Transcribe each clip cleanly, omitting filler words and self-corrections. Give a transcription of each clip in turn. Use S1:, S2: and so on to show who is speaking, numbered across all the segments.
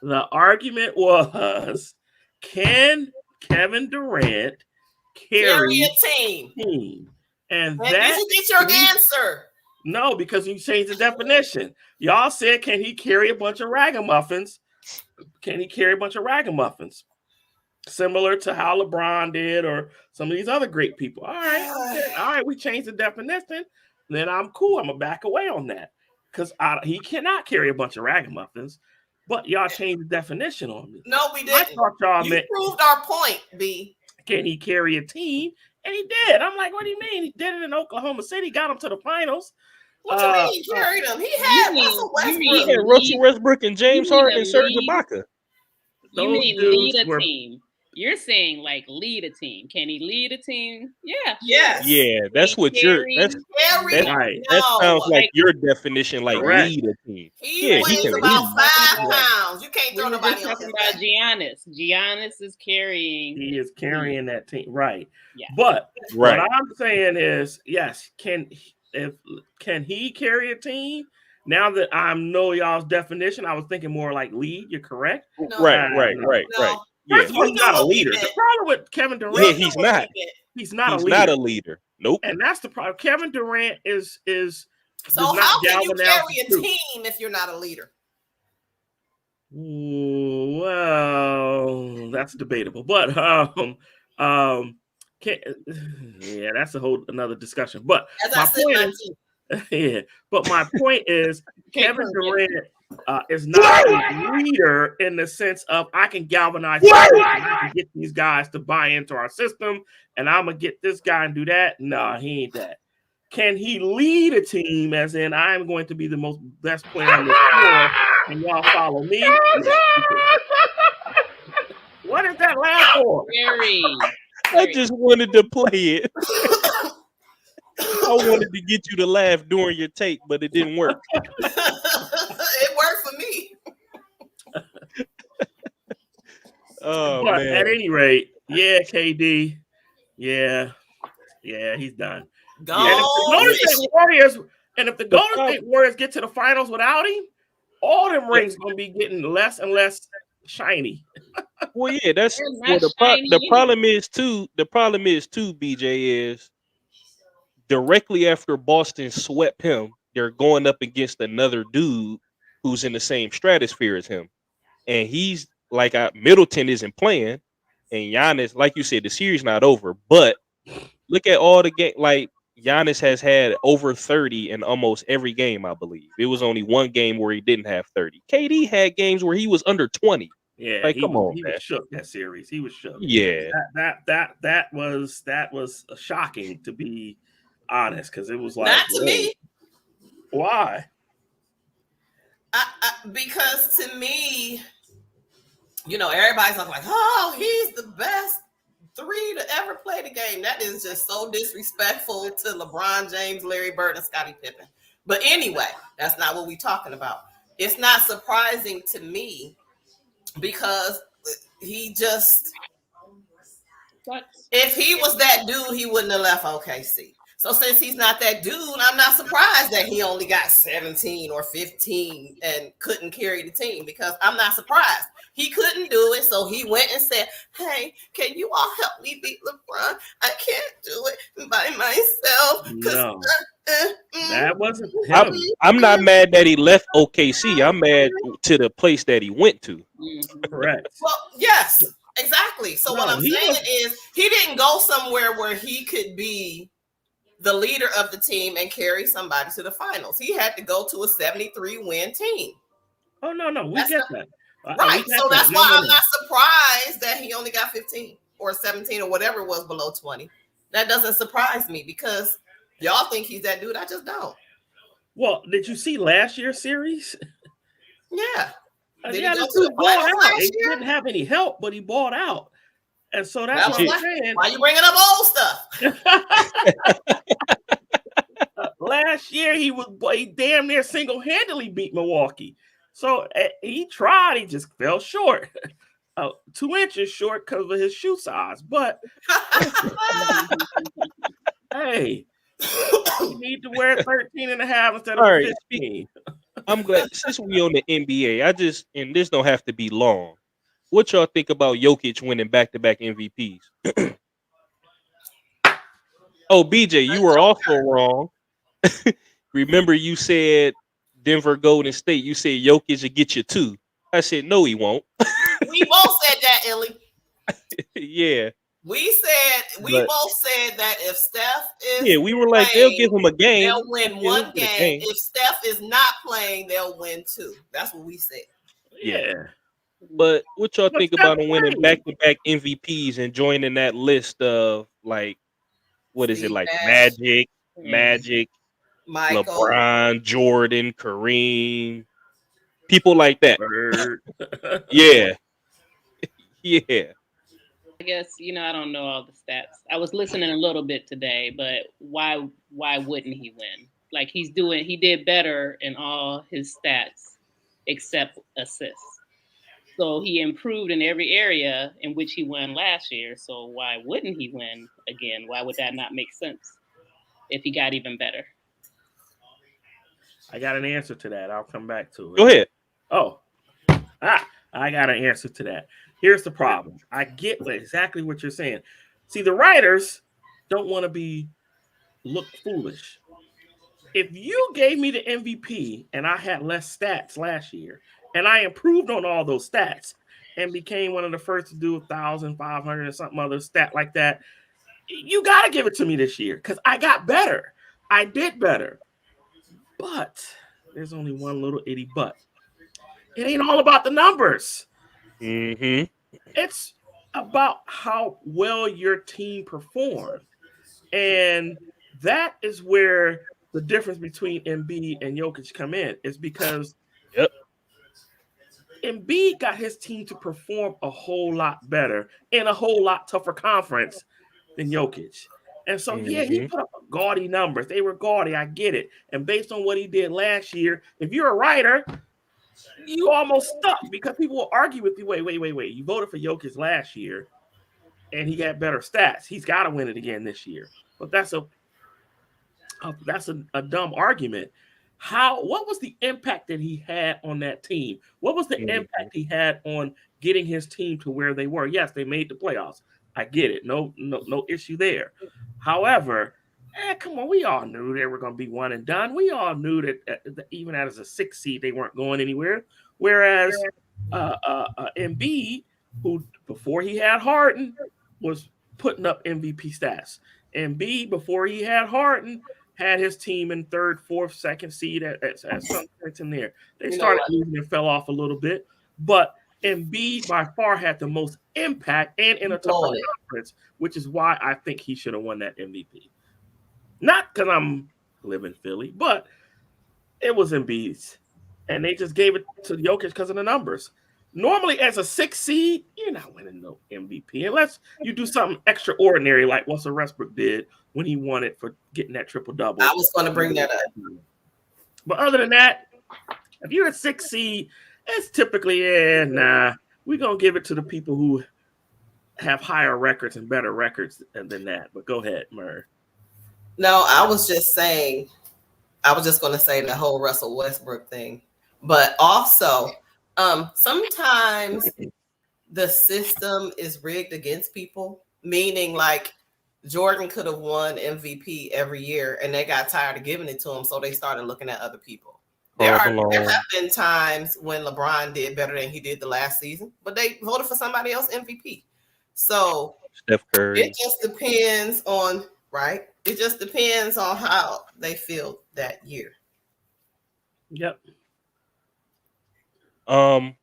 S1: The argument was, can Kevin Durant
S2: Carry
S1: carry
S2: a team.
S1: a team? And
S2: And this
S1: that
S2: is your answer.
S1: no, because you changed the definition. Y'all said, can he carry a bunch of ragamuffins? Can he carry a bunch of ragamuffins? Similar to how LeBron did or some of these other great people. All right, okay. All right, we changed the definition. Then I'm cool. I'm going to back away on that. Because he cannot carry a bunch of ragamuffins. But y'all changed the definition on me.
S2: No, we
S1: I
S2: didn't.
S1: thought y'all
S2: You
S1: meant,
S2: proved our point, B.
S1: can he carry a team? And he did. I'm like, what do you mean? He did it in Oklahoma City, got him to the finals.
S2: What you mean he carried him? He had Russell
S3: He
S2: Westbrook.
S3: had Russell Westbrook and James Harden and Serge
S4: lead?
S3: Ibaka.
S4: You
S1: Those
S4: mean
S1: dudes
S4: lead a
S1: were
S4: team? You're saying like lead a team. Can he lead a team? Yeah.
S2: Yes.
S3: Yeah, that's
S4: He
S3: what you're.
S4: carried-
S2: Carry.
S1: right.
S3: That sounds like
S4: Like-
S3: your definition, like
S1: Correct.
S3: lead a team.
S2: He
S3: Yeah, he
S2: weighs
S3: can
S2: about
S3: lead.
S2: 5 pounds. You can't
S4: We
S2: throw
S4: were
S2: nobody
S4: just
S2: on
S4: talking
S2: his
S4: about
S2: back.
S4: Giannis. Giannis is carrying.
S1: He is carrying that team, right?
S4: Yeah.
S1: But
S3: Right.
S1: what I'm saying is, yes, can he carry a team? Now that I know y'all's definition, I was thinking more like lead. You're correct.
S2: No.
S3: Right.
S2: No.
S3: Yeah,
S1: First of all, he's not a leader. The problem with Kevin Durant,
S3: Yeah, he's not.
S1: he's not a
S3: he's
S1: leader.
S3: not a leader. Nope.
S1: And that's the problem. Kevin Durant is
S2: So
S1: does
S2: how
S1: not
S2: can you
S1: galvanize
S2: carry a
S1: the truth.
S2: team if you're not a leader?
S1: Ooh, well, that's debatable, but yeah, that's a whole another discussion. But
S2: As
S1: my
S2: I said,
S1: point
S2: my
S1: is,
S2: team.
S1: yeah, but my point is,
S4: Okay,
S1: Kevin
S4: perfect.
S1: Durant is not a leader in the sense of I can galvanize people, I can get these guys to buy into our system, and I'm gonna get this guy and do that. No, he ain't that. Can he lead a team? As in, I'm going to be the most best player on the floor, and y'all follow me. What is that laugh for?
S4: Very.
S3: I just wanted to play it. I wanted to get you to laugh during your take, but it didn't work.
S2: It worked for me.
S3: Oh
S1: But
S3: man.
S1: at any rate, yeah, KD, yeah, he's done.
S2: Go
S1: And if the Golden State Warriors, get to the finals without him, all them rings gonna be getting less and less shiny.
S3: Well, yeah, that's
S4: They're not
S3: well.
S4: shiny
S3: The
S4: either.
S3: problem is too. The problem is too. BJ is directly after Boston swept him, they're going up against another dude who's in the same stratosphere as him, and he's like Middleton isn't playing, and Giannis, like you said, the series not over. But look at all the game. Like Giannis has had over 30 in almost every game, I believe. It was only one game where he didn't have 30. KD had games where he was under 20.
S1: Yeah,
S3: Like,
S1: he
S3: come on,
S1: was
S3: man.
S1: shook that series. He was shook.
S3: Yeah.
S1: That was shocking, to be honest, because it was like,
S2: Not to me.
S1: Why?
S2: Because to me, everybody's like, oh, he's the best 3 to ever play the game. That is just so disrespectful to LeBron James, Larry Bird, and Scottie Pippen. But anyway, that's not what we're talking about. It's not surprising to me because he just, if he was that dude, he wouldn't have left OKC. So since he's not that dude, I'm not surprised that he only got 17 or 15 and couldn't carry the team, because I'm not surprised. He couldn't do it, so he went and said, hey, can you all help me beat LeBron? I can't do it by myself.
S1: No, that wasn't
S3: I'm,
S1: him.
S3: I'm not mad that he left OKC. I'm mad to the place that he went to.
S1: Correct.
S2: Well, yes, exactly. So what I'm saying is he didn't go somewhere where he could be the leader of the team and carry somebody to the finals. He had to go to a 73-win team.
S1: Oh, no, we get that.
S2: Right. So that's why I'm not surprised that he only got 15 or 17 or whatever it was below 20. That doesn't surprise me because y'all think he's that dude. I just don't.
S1: Well, did you see last year's series?
S2: Yeah.
S1: Did he go to the finals last year? He didn't have any help, but he balled out. And so that's what I'm saying.
S2: Why you bringing up old stuff?
S1: Last year, he damn near single-handedly beat Milwaukee. So he tried. He just fell short. 2 inches short because of his shoe size. But hey, you need to wear 13 and a half instead of 15.
S3: I'm glad since we on the NBA, and this don't have to be long. What y'all think about Jokic winning back-to-back MVPs? Oh, BJ, you were also wrong. Remember, you said Denver Golden State. You said Jokic will get you 2. I said no, he won't.
S2: We both said that, Illy.
S3: Yeah,
S2: We
S3: but
S2: both said that if Steph is
S3: yeah, we were like they'll
S2: playing,
S3: give him a game.
S2: they'll win
S3: Yeah, they'll
S2: one
S3: get a
S2: game. If Steph is not playing, they'll win 2. That's what we said.
S3: Yeah. But what y'all
S1: But
S3: think
S1: Steph
S3: about him winning
S1: playing.
S3: back-to-back MVPs and joining that list of like what is it
S2: Steve
S3: like
S2: Nash,
S3: Magic,
S2: Michael.
S3: LeBron, Jordan, Kareem, people like that.
S1: Bird.
S3: Yeah, yeah.
S4: I guess I don't know all the stats. I was listening a little bit today, but why wouldn't he win? Like he did better in all his stats except assists. So he improved in every area in which he won last year. So why wouldn't he win again? Why would that not make sense if he got even better?
S1: I got an answer to that. I'll come back to it.
S3: Go ahead.
S1: Oh, I got an answer to that. Here's the problem. I get exactly what you're saying. See, the writers don't want to look foolish. If you gave me the MVP and I had less stats last year, and I improved on all those stats and became one of the first to do 1,500 or something other stat like that, you got to give it to me this year because I got better. I did better. But there's only one little itty but. It ain't all about the numbers.
S3: Mm-hmm.
S1: It's about how well your team performed. And that is where the difference between Embiid and Jokic come in, is because
S3: Yep.
S1: Embiid got his team to perform a whole lot better in a whole lot tougher conference than Jokic. And so, yeah, he put up gaudy numbers. They were gaudy. I get it. And based on what he did last year, if you're a writer, you almost stuck because people will argue with you. Wait. You voted for Jokic last year and he got better stats. He's got to win it again this year. But that's a dumb argument. What was the impact that he had on that team? What was the impact he had on getting his team to where they were? Yes, they made the playoffs. I get it. No issue there. However, come on, we all knew they were going to be one and done. We all knew that even as a 6 seed, they weren't going anywhere. Whereas Embiid, who before he had Harden, was putting up MVP stats. Embiid, before he had Harden, had his team in 3rd, 4th, 2nd seed at some points in there. They started losing and fell off a little bit, but Embiid by far had the most impact and in a tougher conference, which is why I think he should have won that MVP. Not because I'm living Philly, but it was Embiid's, and they just gave it to Jokic because of the numbers. Normally, as a 6 seed, you're not winning no MVP unless you do something extraordinary like Russell Westbrook did when he won it for getting that triple-double.
S2: I was going to bring that up.
S1: But other than that, if you're a 6 seed, it's typically, we're going to give it to the people who have higher records and better records than that. But go ahead, Murr.
S2: No, I was just going to say the whole Russell Westbrook thing. But also, sometimes the system is rigged against people, meaning like Jordan could have won MVP every year and they got tired of giving it to him, so they started looking at other people. There have been times when LeBron did better than he did the last season, but they voted for somebody else MVP. So
S3: Steph Curry.
S2: It just depends on, right? It just depends on how they feel that year.
S1: Yep.
S3: I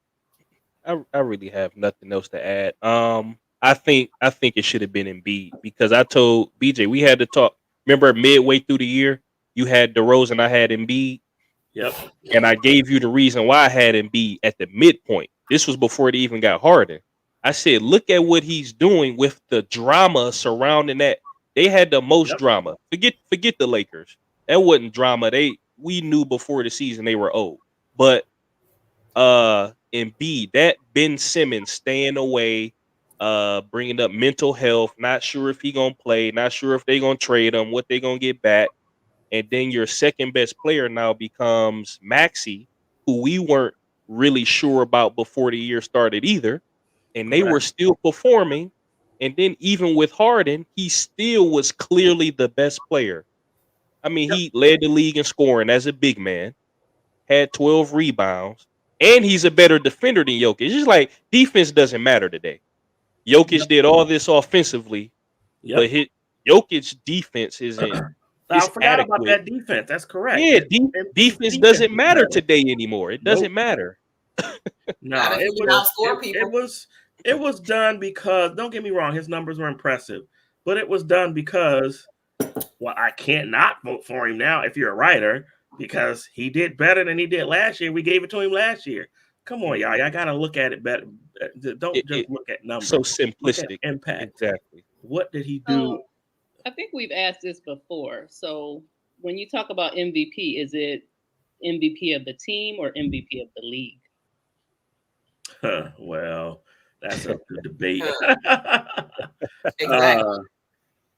S3: really have nothing else to add. I think it should have been Embiid because I told BJ we had to talk. Remember midway through the year, you had DeRozan, I had Embiid.
S1: Yep.
S3: And I gave you the reason why I had Embiid at the midpoint. This was before they even got Harden. I said, look at what he's doing with the drama surrounding that. They had the most drama. Forget the Lakers. That wasn't drama. We knew before the season they were old. But Embiid, that Ben Simmons staying away, bringing up mental health, not sure if he gonna play, not sure if they gonna trade him, what they gonna get back, and then your second best player now becomes Maxey, who we weren't really sure about before the year started either, and they were still performing. And then even with Harden, he still was clearly the best player. I mean, he led the league in scoring as a big man, had 12 rebounds, and he's a better defender than Jokic. It's just like defense doesn't matter today. Jokic did all this offensively, but Jokic's defense isn't.
S1: I forgot
S3: adequate.
S1: about that defense. That's correct.
S3: Yeah, defense doesn't matter today anymore. It doesn't matter.
S1: No, it was done because, don't get me wrong, his numbers were impressive, but it was done because, well, I can't not vote for him now if you're a writer, because he did better than he did last year. We gave it to him last year. Come on, y'all. I got to look at it better. Don't just look at numbers.
S3: So simplistic.
S1: Impact.
S3: Exactly.
S1: What did he do?
S4: I think we've asked this before. So when you talk about MVP, is it MVP of the team or MVP of the league?
S1: Well, that's up to debate.
S2: Exactly.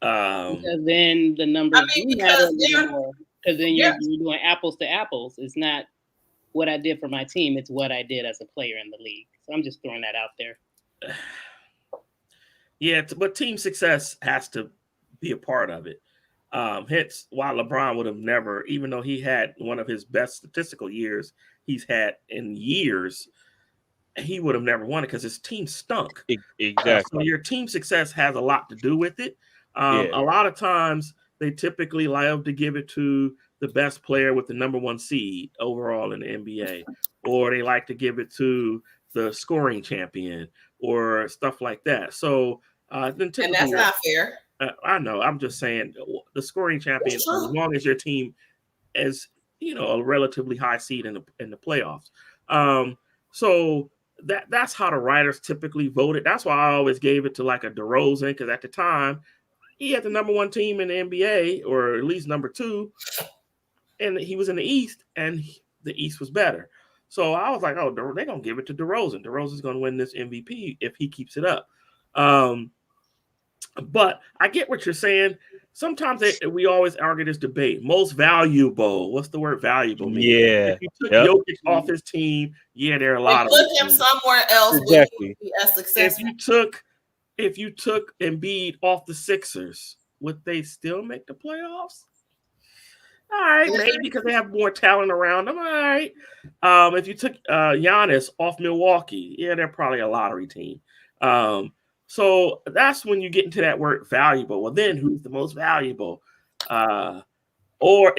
S4: Because then the numbers matter more. Because then you're doing apples to apples. It's not what I did for my team. It's what I did as a player in the league. So I'm just throwing that out there.
S1: Yeah, but team success has to be a part of it. Hence, while LeBron would have never, even though he had one of his best statistical years he's had in years, he would have never won it because his team stunk.
S3: Exactly.
S1: So your team success has a lot to do with it. A lot of times they typically love to give it to the best player with the number one seed overall in the NBA, or they like to give it to the scoring champion or stuff like that. So then
S2: and that's not fair.
S1: I know. I'm just saying the scoring champion, as long as your team is, a relatively high seed in the playoffs. So that's how the writers typically voted. That's why I always gave it to like a DeRozan, because at the time he had the number one team in the NBA, or at least number two, and he was in the East, and the East was better. So I was like, oh, they're gonna give it to DeRozan. DeRozan's gonna win this MVP if he keeps it up. But I get what you're saying. Sometimes we always argue this debate. Most valuable. What's the word valuable mean?
S3: Yeah.
S1: If you took Jokic off his team, there are a lot of
S2: put him somewhere else.
S3: Exactly.
S2: Would he be as successful?
S1: If you took Embiid off the Sixers, would they still make the playoffs? All right, maybe because they have more talent around them. All right. If you took Giannis off Milwaukee, they're probably a lottery team. So that's when you get into that word valuable. Well, then who's the most valuable? Or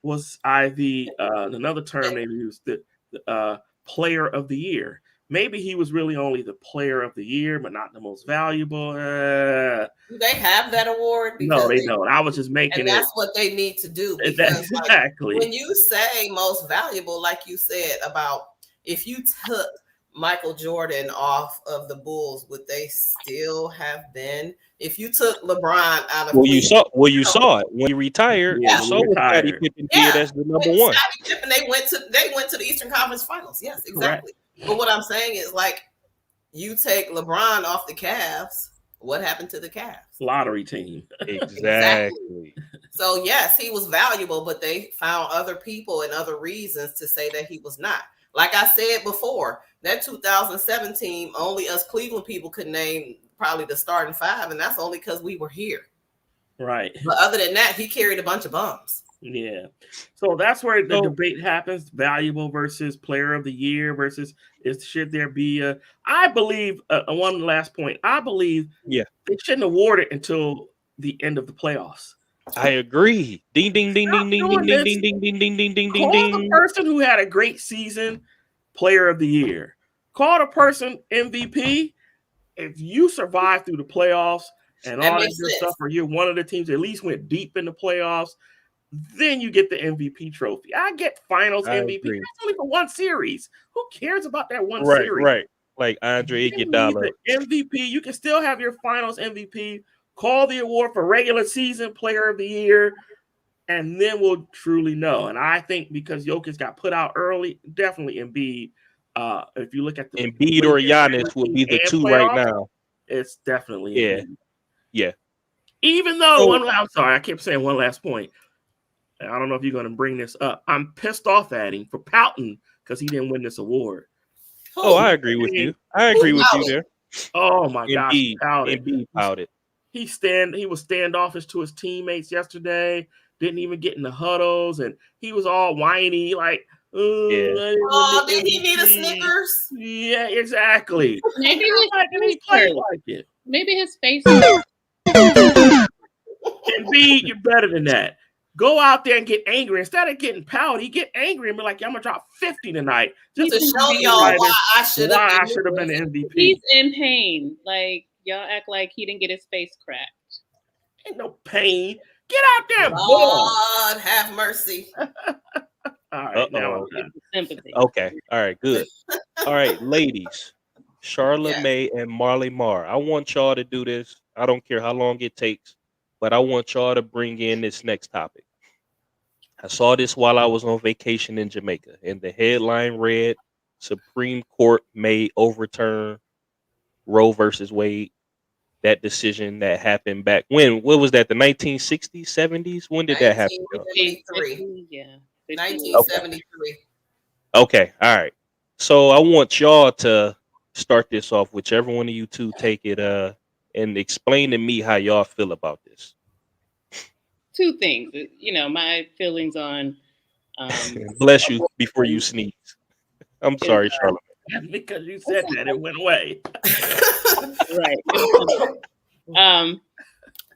S1: was I another term they used, the player of the year? Maybe he was really only the player of the year, but not the most valuable.
S2: Do they have that award?
S1: No, they don't. I was just making
S2: and that's what they need to do. Because
S1: exactly.
S2: When you say most valuable, like you said about if you took Michael Jordan off of the Bulls, would they still have been? If you took LeBron out of
S3: you saw it when he retired. You saw what Scottie Pippen did as the number one.
S2: Scottie Pippen, they went to the Eastern Conference Finals. Yes, exactly. Correct. But what I'm saying is, like, you take LeBron off the Cavs. What happened to the Cavs?
S1: Lottery team.
S3: Exactly.
S2: So yes, he was valuable, but they found other people and other reasons to say that he was not. Like I said before, that 2007 team, only us Cleveland people could name probably the starting five, and that's only because we were here.
S1: Right.
S2: But other than that, he carried a bunch of bums.
S1: Yeah. So that's where the debate happens: valuable versus player of the year versus should there be I believe one last point. I believe they shouldn't award it until the end of the playoffs.
S3: I agree. Ding ding ding ding ding ding ding ding ding ding ding ding ding ding.
S1: Call the person who had a great season player of the year. Call the person MVP. If you survive through the playoffs and all that good stuff, or you're one of the teams that at least went deep in the playoffs, then you get the MVP trophy. I get finals MVP. That's only for one series. Who cares about that one series?
S3: Right. Like Andre Iguodala.
S1: MVP. You can still have your finals MVP. Call the award for regular season player of the year, and then we'll truly know. And I think because Jokic got put out early, definitely Embiid. If you look at the
S3: Embiid or Giannis would be the two right now.
S1: It's definitely
S3: Embiid. Yeah.
S1: Even though I'm sorry, I kept saying one last point. I don't know if you're going to bring this up. I'm pissed off at him for pouting because he didn't win this award.
S3: Oh, I agree with you. I agree with you there.
S1: Oh my gosh,
S3: Embiid pouted.
S1: He was standoffish to his teammates yesterday. Didn't even get in the huddles, and he was all whiny, like,
S2: oh, did he need a Snickers?
S1: Yeah, exactly.
S4: Maybe
S1: he played like it.
S4: Maybe his face.
S1: Embiid, you're better than that. Go out there and get angry. Instead of getting pouty, get angry and be like, I'm going to drop 50 tonight.
S2: Just to show y'all why I should have
S1: been the MVP.
S4: He's in pain. Like, y'all act like he didn't get his face cracked.
S1: Ain't no pain. Get out there and
S2: Lord, have mercy.
S1: All right, now I'm done.
S4: Sympathy.
S3: Okay. All right, good. All right, ladies. Charla Mae and Marley Marl. I want y'all to do this. I don't care how long it takes, but I want y'all to bring in this next topic. I saw this while I was on vacation in Jamaica, and the headline read, Supreme Court may overturn Roe versus Wade. That decision that happened back when? What was that? The 1960s, 70s? When did that happen?
S2: 1973.
S4: Yeah.
S2: 1973.
S3: Okay. All right. So I want y'all to start this off. Whichever one of you two take it and explain to me how y'all feel about this.
S4: Two things. My feelings on
S3: bless you before you sneeze. I'm sorry, Charlotte.
S1: Because you said that, it went away.
S4: Right.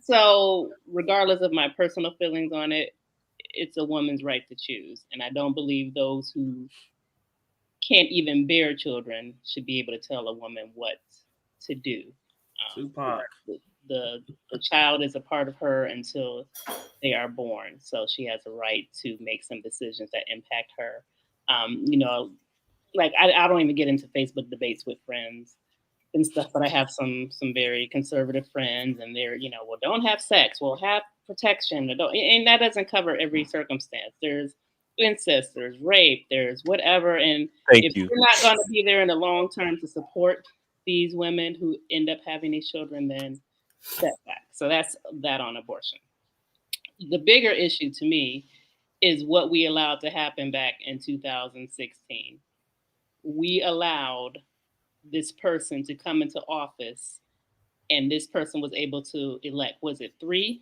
S4: So regardless of my personal feelings on it, it's a woman's right to choose. And I don't believe those who can't even bear children should be able to tell a woman what to do.
S1: Tupac.
S4: The child is a part of her until they are born. So she has a right to make some decisions that impact her. Like I don't even get into Facebook debates with friends and stuff, but I have some very conservative friends, and they're, well, don't have sex, well, have protection, and that doesn't cover every circumstance. There's incest, there's rape, there's whatever, and if you're not going to be there in the long term to support these women who end up having these children, then step back. So that's that on abortion. The bigger issue to me is what we allowed to happen back in 2016. We allowed this person to come into office, and this person was able to elect, was it three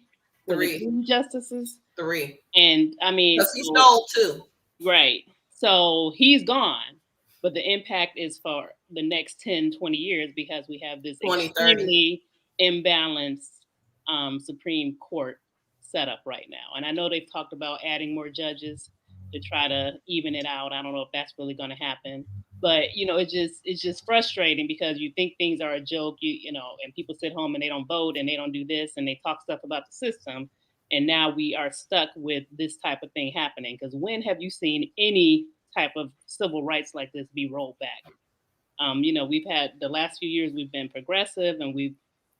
S4: justices?
S2: Three.
S4: And I mean,
S2: he stole two.
S4: Right. So he's gone, but the impact is for the next 10, 20 years, because we have this extremely imbalanced Supreme Court set up right now. And I know they've talked about adding more judges to try to even it out. I don't know if that's really going to happen. But, it's just frustrating, because you think things are a joke, and people sit home and they don't vote and they don't do this and they talk stuff about the system. And now we are stuck with this type of thing happening. Because when have you seen any type of civil rights like this be rolled back? We've had the last few years, we've been progressive, and we've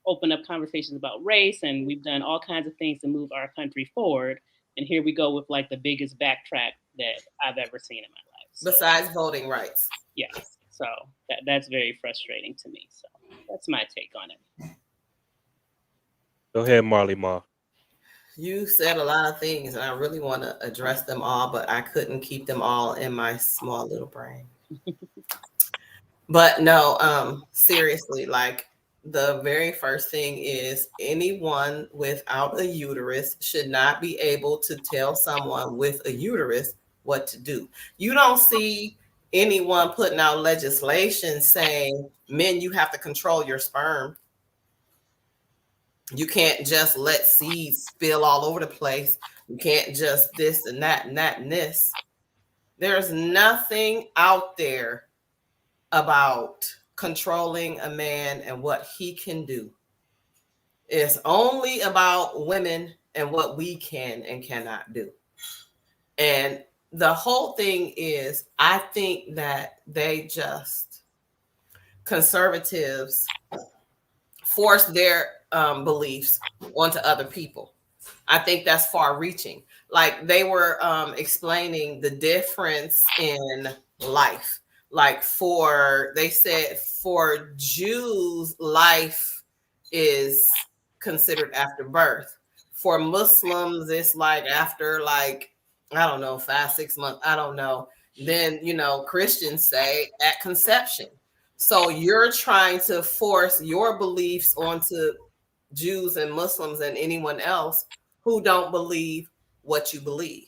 S4: opened up conversations about race, and we've done all kinds of things to move our country forward. And here we go with like the biggest backtrack that I've ever seen in my life. So,
S2: besides voting rights.
S4: Yes. So that's very frustrating to me. So that's my take on it.
S3: Go ahead, Marley Marl.
S2: You said a lot of things, and I really want to address them all, but I couldn't keep them all in my small little brain. But no, seriously, like the very first thing is anyone without a uterus should not be able to tell someone with a uterus what to do. You don't see anyone putting out legislation saying, men, you have to control your sperm. You can't just let seeds spill all over the place. You can't just this and that and that and this. There's nothing out there about controlling a man and what he can do. It's only about women and what we can and cannot do. And the whole thing is, I think that conservatives force their beliefs onto other people. I think that's far reaching. Like they were explaining the difference in life. Like they said for Jews, life is considered after birth. For Muslims, it's like after 5-6 months. I don't know. Then, Christians say at conception. So you're trying to force your beliefs onto Jews and Muslims and anyone else who don't believe what you believe.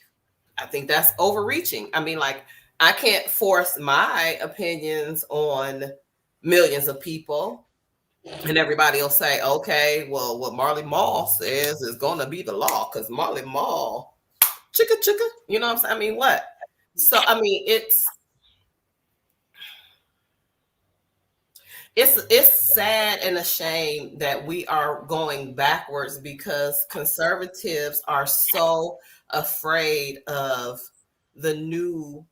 S2: I think that's overreaching. I mean, like, I can't force my opinions on millions of people. And everybody will say, okay, well, what Marley Marl says is going to be the law because Marley Marl, chicka chicka, you know what I'm saying? I mean, what? So, I mean, it's sad and a shame that we are going backwards because conservatives are so afraid of the new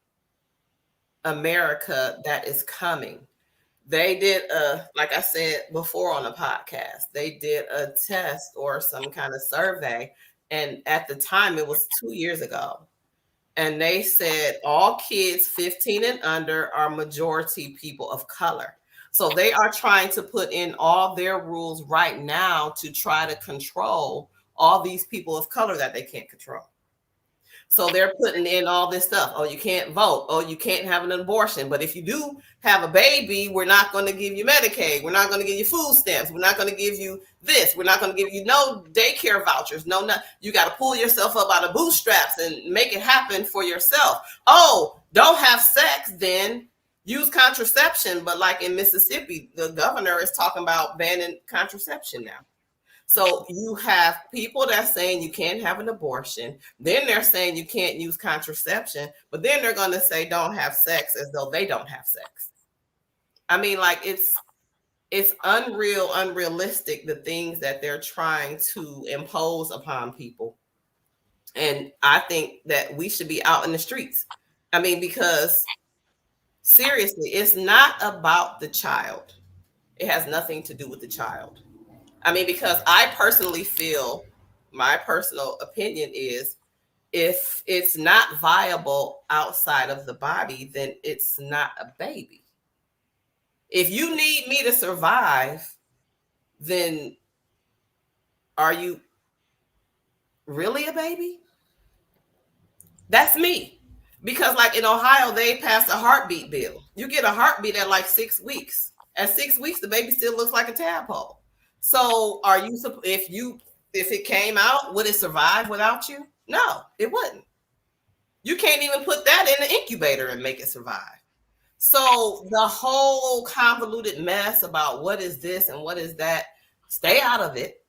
S2: America that is coming. They did like I said before on the podcast, they did a test or some kind of survey, and at the time it was 2 years ago, and they said all kids 15 and under are majority people of color. So they are trying to put in all their rules right now to try to control all these people of color that they can't control. So they're putting in all this stuff. Oh, you can't vote. Oh, you can't have an abortion. But if you do have a baby, we're not going to give you Medicaid. We're not going to give you food stamps. We're not going to give you this. We're not going to give you no daycare vouchers. No, you got to pull yourself up out of bootstraps and make it happen for yourself. Oh, don't have sex, then use contraception. But like in Mississippi, the governor is talking about banning contraception now. So you have people that's saying you can't have an abortion. Then they're saying you can't use contraception, but then they're going to say don't have sex as though they don't have sex. I mean, like it's unrealistic, the things that they're trying to impose upon people. And I think that we should be out in the streets. I mean, because seriously, it's not about the child. It has nothing to do with the child. I mean, because I personally feel, my personal opinion is, if it's not viable outside of the body, then it's not a baby. If you need me to survive, then are you really a baby? That's me. Because like in Ohio, they passed a heartbeat bill. You get a heartbeat at like 6 weeks. At 6 weeks, the baby still looks like a tadpole. So are you, if it came out, would it survive without you? No, it wouldn't. You can't even put that in the incubator and make it survive. So the whole convoluted mess about what is this and what is that, stay out of it.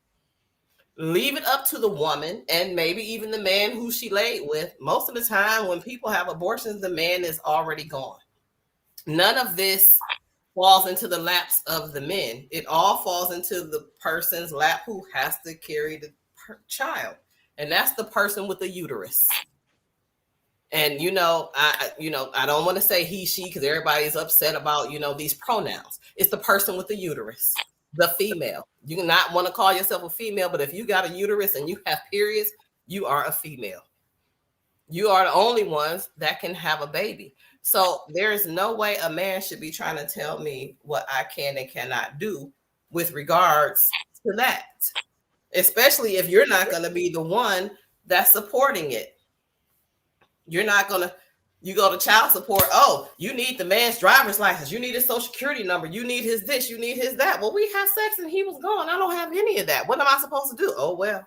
S2: Leave it up to the woman and maybe even the man who she laid with. Most of the time when people have abortions, the man is already gone. None of this falls into the laps of the men. It all falls into the person's lap who has to carry the child. And that's the person with the uterus. And, I don't want to say he, she, because everybody's upset about, these pronouns. It's the person with the uterus, the female. You do not want to call yourself a female, but if you got a uterus and you have periods, you are a female. You are the only ones that can have a baby. So there is no way a man should be trying to tell me what I can and cannot do with regards to that, especially if you're not going to be the one that's supporting it. You're not going to, you go to child support. Oh, you need the man's driver's license. You need his social security number. You need his this, you need his that. Well, we had sex and he was gone. I don't have any of that. What am I supposed to do? Oh, well,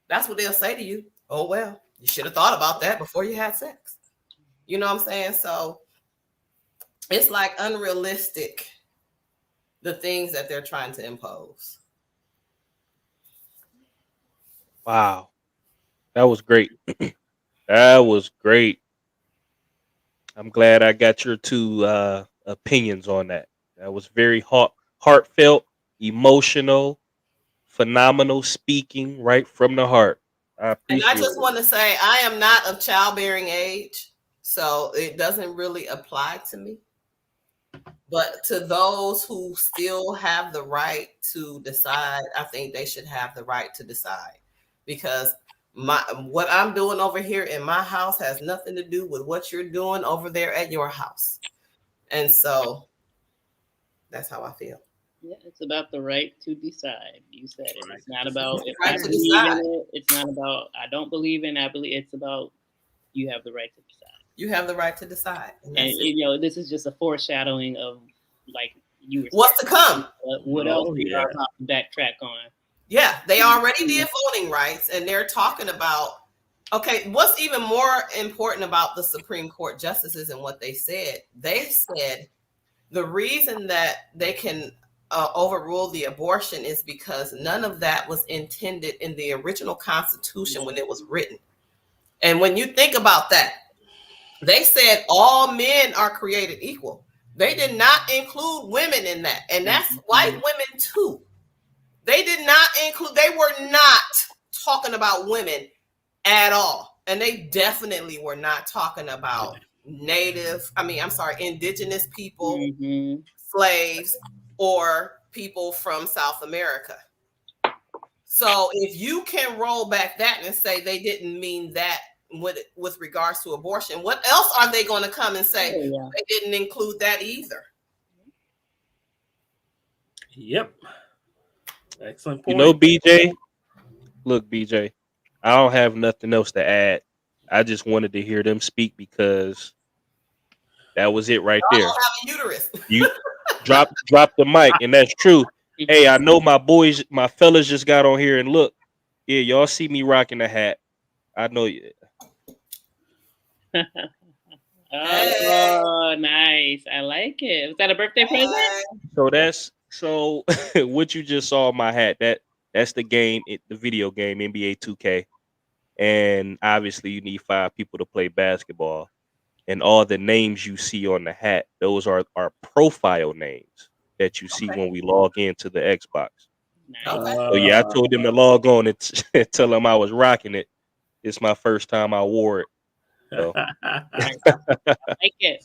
S2: that's what they'll say to you. Oh, well, you should have thought about that before you had sex. You know what I'm saying? So it's like unrealistic, the things that they're trying to impose.
S3: Wow. That was great. That was great. I'm glad I got your two opinions on that. That was very heartfelt, emotional, phenomenal speaking right from the heart. I appreciate
S2: and I just want to say I am not of childbearing age, so it doesn't really apply to me. But to those who still have the right to decide, I think they should have the right to decide, because what I'm doing over here in my house has nothing to do with what you're doing over there at your house. And so that's how I feel.
S4: Yeah, it's about the right to decide. You said it. It's not about if
S2: Right
S4: I
S2: to
S4: believe
S2: decide.
S4: in it. It's not about I don't believe in. I believe it's about you have the right to decide.
S2: You have the right to decide. And
S4: And
S2: that's it.
S4: you know, this is just a foreshadowing of like you were
S2: What's to come?
S4: what else
S1: Oh,
S4: we
S1: yeah.
S4: are about to backtrack on.
S2: Yeah, they already did voting rights, and they're talking about, okay, what's even more important about the Supreme Court justices and what they said the reason that they can overrule the abortion is because none of that was intended in the original Constitution when it was written. And when you think about that, they said all men are created equal. They did not include women in that, and that's white women too. They did not include, they were not talking about women at all. And they definitely were not talking about indigenous people, slaves, or people from South America. So if you can roll back that and say they didn't mean that with regards to abortion, what else are they going to come and say? They didn't include that either.
S1: Yep. Excellent point.
S3: You know, BJ, look, BJ, I don't have nothing else to add. I just wanted to hear them speak because that was it right there.
S2: I don't have a uterus.
S3: You drop the mic, and that's true. Hey, I know my fellas just got on here and look. Yeah, y'all see me rocking the hat. I know you.
S4: Oh, nice. I like it. Was that a birthday present?
S3: So what you just saw on my hat, that's the game, the video game NBA 2K. And obviously you need 5 people to play basketball. And all the names you see on the hat, those are our profile names that you see when we log into the Xbox.
S2: Okay.
S3: So yeah, I told them to log on and tell them I was rocking it. It's my first time I wore it. So.
S4: I like it.